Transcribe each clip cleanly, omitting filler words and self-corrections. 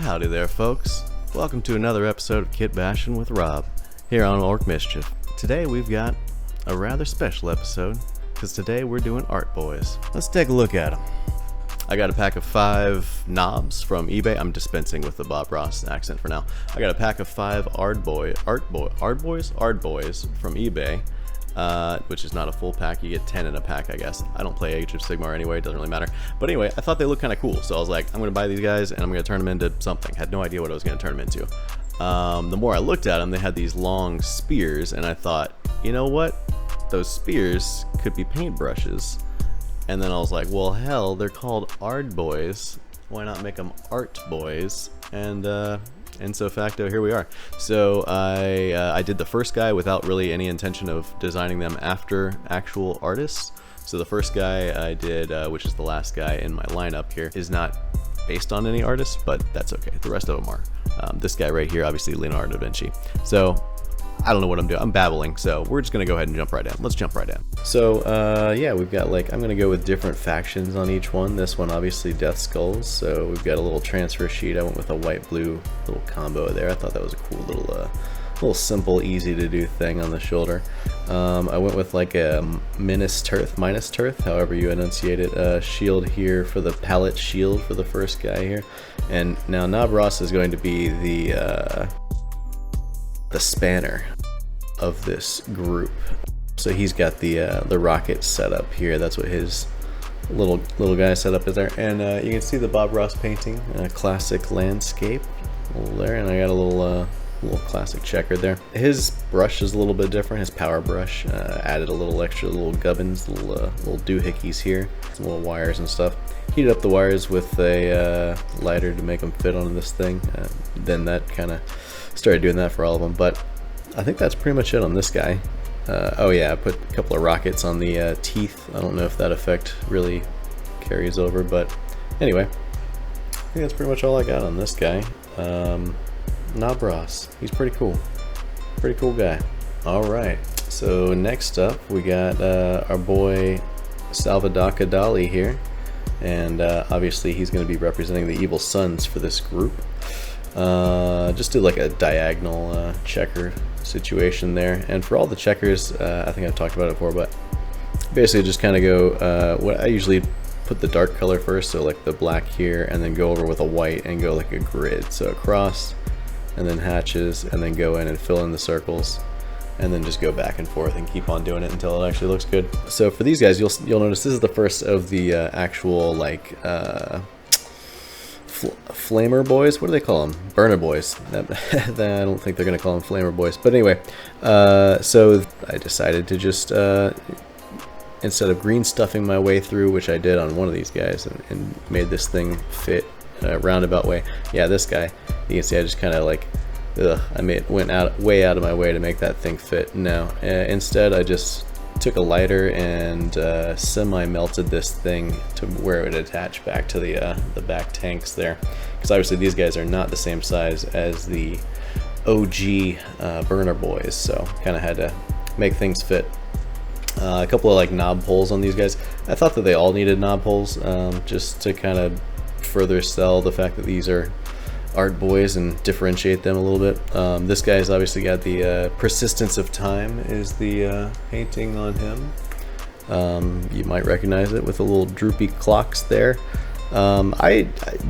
howdy there, folks. Welcome to another episode of Kit Bashing with Rob, here on Ork Mischief. Today we've got a rather special episode, because today we're doing Ardboyz. Let's take a look at them. I got a pack of 5 Nobz from eBay. I'm dispensing with the Bob Ross accent for now. I got a pack of 5 Ardboyz from eBay, which is not a full pack. You get 10 in a pack, I guess. I don't play Age of Sigmar anyway, it doesn't really matter. But anyway, I thought they looked kind of cool, so I was like, I'm going to buy these guys and I'm going to turn them into something. Had no idea what I was going to turn them into. The more I looked at them, they had these long spears, and I thought, you know what? Those spears could be paintbrushes. And then I was like, well, hell, they're called Ardboyz. Why not make them Artboyz? And so facto, here we are. So I did the first guy without really any intention of designing them after actual artists. So the first guy I did, which is the last guy in my lineup here, is not based on any artists, but that's okay. The rest of them are. This guy right here, obviously Leonardo, Vinci. So I don't know what I'm doing. I'm babbling, so we're just gonna go ahead and jump right in. Let's jump right in. So yeah, we've got I'm gonna go with different factions on each one. This one obviously Death Skulls, so we've got a little transfer sheet. I went with a white-blue little combo there. I thought that was a cool little simple, easy to do thing on the shoulder. I went with like a minus Tirth, however you enunciate it, shield here for the pallet shield for the first guy here. And now Ross is going to be the spanner of this group. So he's got the rocket set up here. That's what his little guy set up is there. And you can see the Bob Ross painting, classic landscape there. And I got a little classic checker there. His brush is a little bit different. His power brush added a little extra little gubbins, little doohickeys here, some little wires and stuff. Heated up the wires with a lighter to make them fit on this thing. Then that kind of started doing that for all of them, but I think that's pretty much it on this guy. Oh yeah, I put a couple of rockets on the teeth. I don't know if that effect really carries over, but anyway, I think that's pretty much all I got on this guy. Ross, he's pretty cool guy. Alright, so next up we got our boy Salvadakka Dali here, and obviously he's going to be representing the evil Sunz for this group. Just do like a diagonal checker situation there, and for all the checkers, I think I've talked about it before, but basically just kind of go what I usually put the dark color first, so like the black here, and then go over with a white and go like a grid, so across and then hatches, and then go in and fill in the circles, and then just go back and forth and keep on doing it until it actually looks good. So for these guys, you'll notice this is the first of the actual like Flamer boys. What do they call them? Burna Boyz. I don't think they're gonna call them Flamer boys, but anyway, so I decided to just instead of green stuffing my way through, which I did on one of these guys, and made this thing fit a roundabout way. Yeah, this guy, you can see I just kind of like went way out of my way to make that thing fit. No, instead I just took a lighter and semi-melted this thing to where it would attach back to the back tanks there, because obviously these guys are not the same size as the OG Burna Boyz, so kind of had to make things fit. A couple of like knob holes on these guys. I thought that they all needed knob holes, just to kind of further sell the fact that these are Ardboyz and differentiate them a little bit. This guy's obviously got the Persistence of Time is the painting on him. You might recognize it with the little droopy clocks there.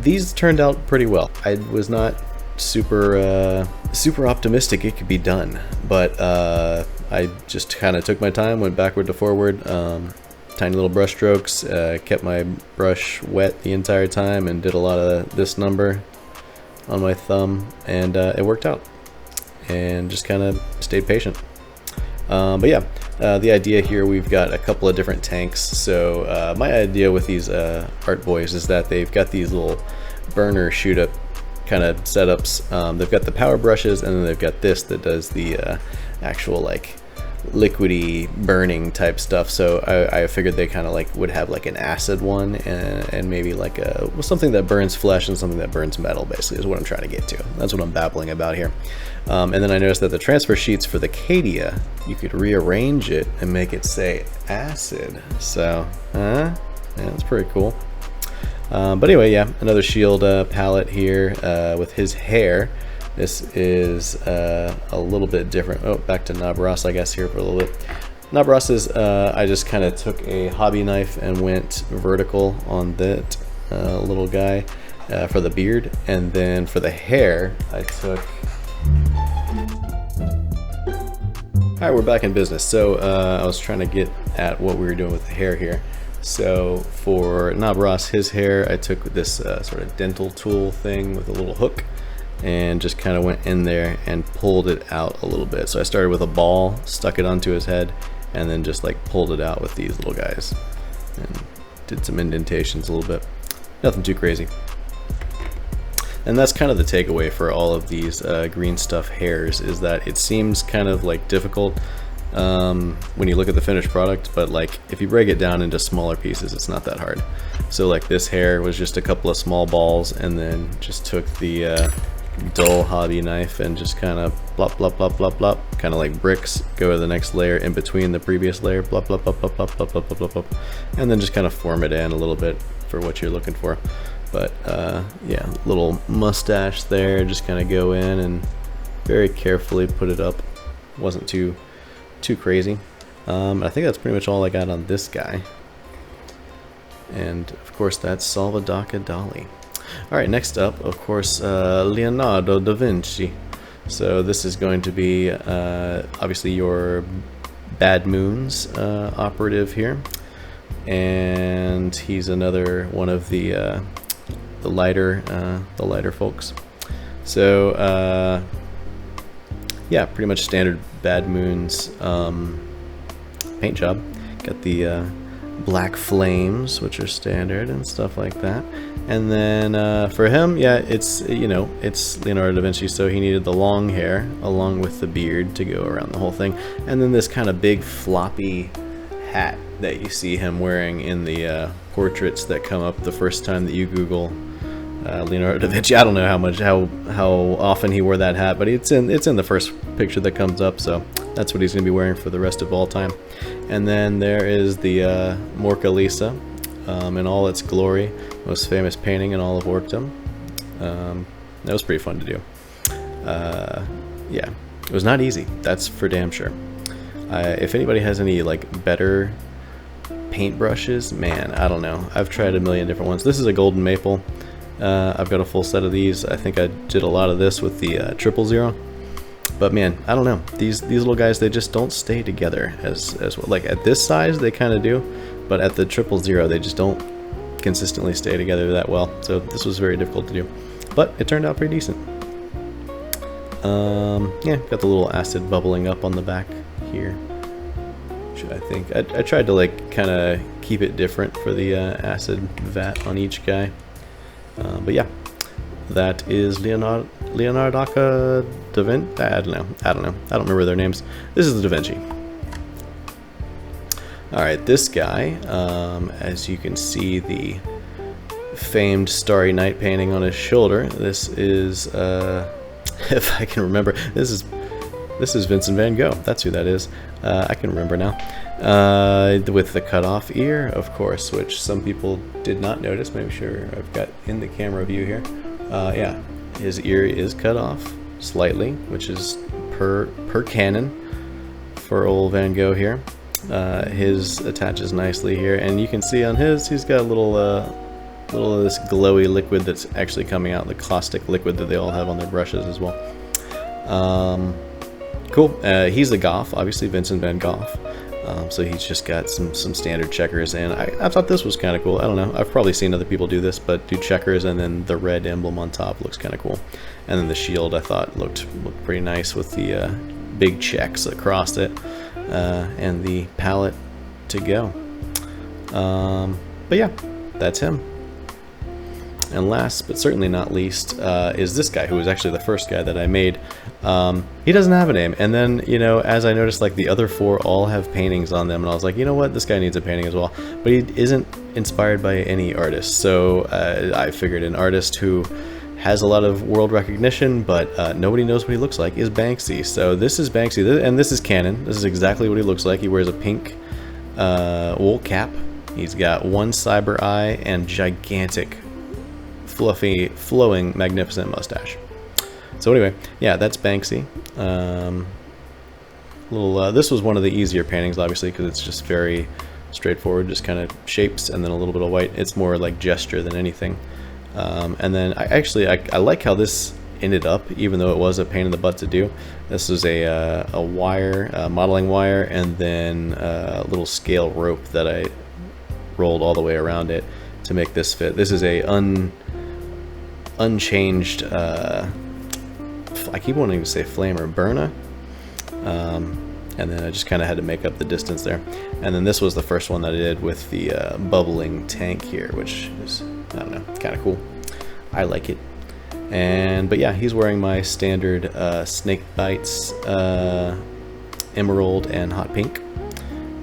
These turned out pretty well. I was not super optimistic it could be done, but I just kind of took my time, went backward to forward, tiny little brush strokes, kept my brush wet the entire time, and did a lot of this number on my thumb, and it worked out, and just kind of stayed patient. But yeah, the idea here, we've got a couple of different tanks. So my idea with these Ardboyz is that they've got these little burner shoot up kind of setups. They've got the power brushes, and then they've got this that does the actual like liquidy burning type stuff. So I figured they kind of like would have like an acid one, and maybe like something that burns flesh and something that burns metal, basically is what I'm trying to get to. That's what I'm babbling about here. And then I noticed that the transfer sheets for the Cadia, you could rearrange it and make it say acid. So yeah, that's pretty cool. But anyway, yeah, another shield palette here with his hair. This is a little bit different. Oh, back to Nobz, I guess, here for a little bit. Nobz is, I just kind of took a hobby knife and went vertical on that little guy for the beard. And then for the hair, I took... Alright, we're back in business. So I was trying to get at what we were doing with the hair here. So for Nobz, his hair, I took this sort of dental tool thing with a little hook and just kind of went in there and pulled it out a little bit. So I started with a ball, stuck it onto his head, and then just like pulled it out with these little guys and did some indentations a little bit. Nothing too crazy. And that's kind of the takeaway for all of these green stuff hairs, is that it seems kind of like difficult when you look at the finished product, but like if you break it down into smaller pieces, it's not that hard. So like this hair was just a couple of small balls, and then just took the dull hobby knife and just kind of blop blop blop blop blop, kind of like bricks, go to the next layer in between the previous layer, blop blop blop blop blop blop blop blop blop, and then just kind of form it in a little bit for what you're looking for. But yeah, little mustache there, just kind of go in and very carefully put it up. Wasn't too crazy. I think that's pretty much all I got on this guy. And of course that's Salvadakka Dali. Alright, next up, of course, Leonardo da Vinci. So this is going to be obviously your Bad Moonz operative here. And he's another one of the lighter folks. So yeah, pretty much standard Bad Moonz paint job. Got the black flames, which are standard and stuff like that. And then for him, yeah, it's, you know, it's Leonardo da Vinci, so he needed the long hair along with the beard to go around the whole thing. And then this kind of big floppy hat that you see him wearing in the portraits that come up the first time that you Google Leonardo da Vinci. I don't know how often he wore that hat, but it's in the first picture that comes up, so that's what he's going to be wearing for the rest of all time. And then there is the Morka Lisa in all its glory, most famous painting in all of Orkdom. That was pretty fun to do. Yeah, it was not easy, that's for damn sure. If anybody has any like better paintbrushes, man, I don't know. I've tried a million different ones. This is a golden maple. I've got a full set of these. I think I did a lot of this with the 000. But man, I don't know. These little guys, they just don't stay together as well. Like at this size, they kind of do, but at the 000, they just don't consistently stay together that well. So this was very difficult to do, but it turned out pretty decent. Yeah, got the little acid bubbling up on the back here. I think I tried to like kind of keep it different for the acid vat on each guy. But yeah, that is Leonardo da Vinci. I don't know. I don't remember their names. This is the Da Vinci. Alright, this guy, as you can see the famed Starry Night painting on his shoulder. This is, if I can remember, this is Vincent van Gogh. That's who that is. I can remember now. With the cut off ear, of course, which some people did not notice. Maybe sure I've got in the camera view here. Yeah, his ear is cut off slightly, which is per canon for old Van Gogh here. His attaches nicely here, and you can see on his, he's got a little of this glowy liquid that's actually coming out, the caustic liquid that they all have on their brushes as well. Cool. He's a Goff, obviously Vincent van Gogh. So he's just got some standard checkers, and I thought this was kind of cool. I don't know, I've probably seen other people do this, but do checkers, and then the red emblem on top looks kind of cool. And then the shield I thought looked pretty nice with the big checks across it, and the palette to go. But yeah, that's him. And last but certainly not least is this guy, who was actually the first guy that I made. He doesn't have a name, and then, you know, as I noticed, like the other four all have paintings on them, and I was like, you know what, this guy needs a painting as well. But he isn't inspired by any artist, so I figured an artist who has a lot of world recognition, but nobody knows what he looks like, is Banksy. So this is Banksy, and this is canon. This is exactly what he looks like. He wears a pink wool cap He's got one cyber eye and gigantic, fluffy, flowing, magnificent mustache. So anyway, yeah, that's Banksy. This was one of the easier paintings, obviously, because it's just very straightforward, just kind of shapes and then a little bit of white. It's more like gesture than anything. And then I like how this ended up, even though it was a pain in the butt to do. This was a wire, modeling wire, and then a little scale rope that I rolled all the way around it to make this fit. This is a unchanged, I keep wanting to say flame or Burna, and then I just kind of had to make up the distance there. And then this was the first one that I did with the bubbling tank here, which is, I don't know, kind of cool. I like it. But yeah, he's wearing my standard Snakebites emerald and hot pink,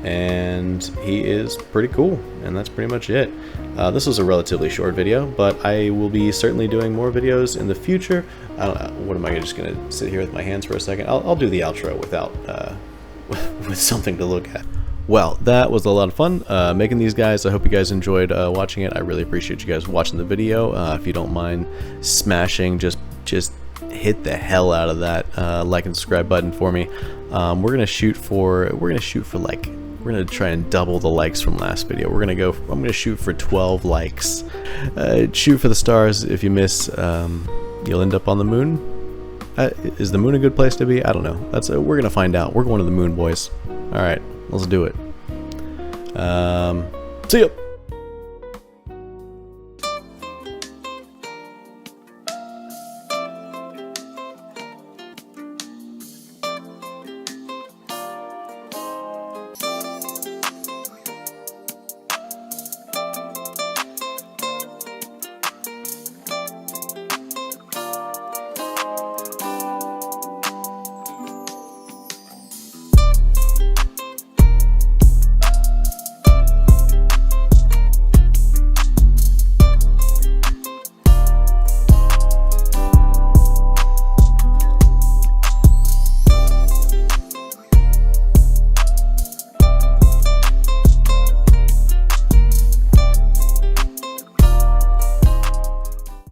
and he is pretty cool. And that's pretty much it. This was a relatively short video, but I will be certainly doing more videos in the future. I don't know, what am I just gonna sit here with my hands for a second? I'll do the outro without with something to look at. Well, that was a lot of fun making these guys. I hope you guys enjoyed watching it. I really appreciate you guys watching the video. If you don't mind smashing, just hit the hell out of that like and subscribe button for me. We're gonna try and double the likes from last video. I'm gonna shoot for 12 likes. Shoot for the stars. If you miss, you'll end up on the moon. Is the moon a good place to be? I don't know. We're gonna find out. We're going to the moon, boys. All right, let's do it. See ya.